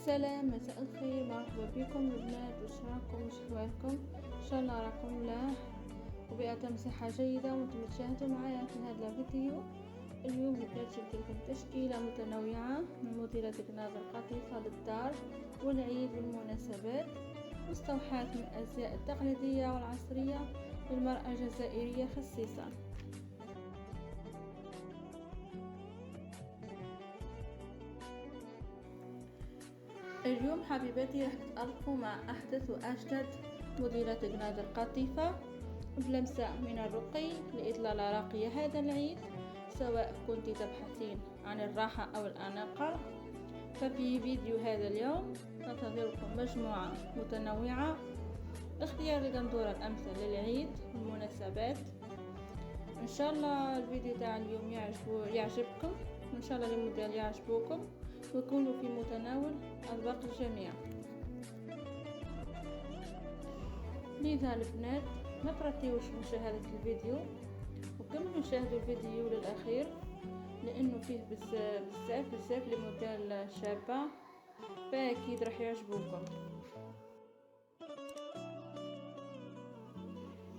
سلام، مساء الخير، مرحبا بكم البنات. واش راكم؟ واش احوالكم؟ ان شاء الله راكم ملاح وبأتم صحة جيدة وانتم تشاهدوا معايا في هذا الفيديو. اليوم البنات جبت لكم تشكيلة متنوعة من موديلات قناة القطيفة للدار والعيد والمناسبات، مستوحاة من الأزياء التقليدية والعصرية للمرأة الجزائرية خصيصا. اليوم حبيباتي راح تتألقوا مع أحدث وأجدد موديلات قناة القطيفة بلمسة من الرقي لإطلالة راقية هذا العيد. سواء كنت تبحثين عن الراحة أو الأناقة، ففي فيديو هذا اليوم ننتظركم مجموعة متنوعة لاختيار القندورة الأمثل للعيد والمناسبات. إن شاء الله الفيديو تاع اليوم يعجبكم، وإن شاء الله الموديل يعجبوكم ويكونوا في متناول أذواق الجميع. لذا البنات ما ترتيوش مشاهدة الفيديو وكملوا شاهدوا الفيديو للأخير، لأنه فيه بزاف لموديل شابة، فأكيد راح يعجبوكم.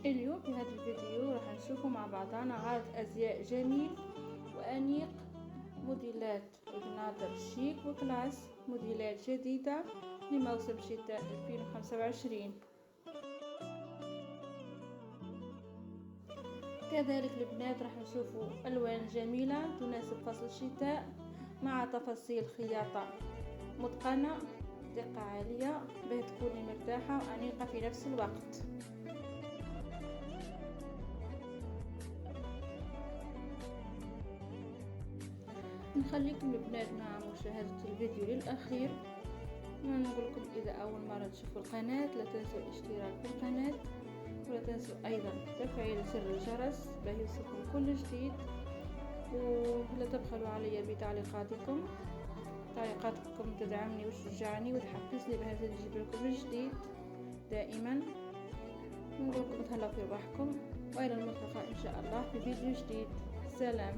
اليوم في هذا الفيديو راح نشوفوا مع بعضنا عرض أزياء جميل وأنيق، موديلات قنادر شيك وكلاس، موديلات جديدة لموسم شتاء 2025. كذلك البنات راح نشوفوا ألوان جميلة تناسب فصل الشتاء مع تفاصيل خياطة متقنة، دقة عالية، باه تكوني مرتاحة وأنيقة في نفس الوقت. نخليكم البنات مع مشاهدة الفيديو للأخير. ونقول لكم إذا أول مرة تشوفوا القناة لا تنسوا الاشتراك في القناة، ولا تنسوا أيضا تفعيل زر الجرس باه يوصلكم كل جديد، ولا تبخلوا علي بتعليقاتكم. تعليقاتكم تدعمني وتشجعني وتحفزني باه نجيب لكم الجديد دائما. نقول لكم تهلاو في روحكم، وإلى الملتقى إن شاء الله في فيديو جديد. سلام.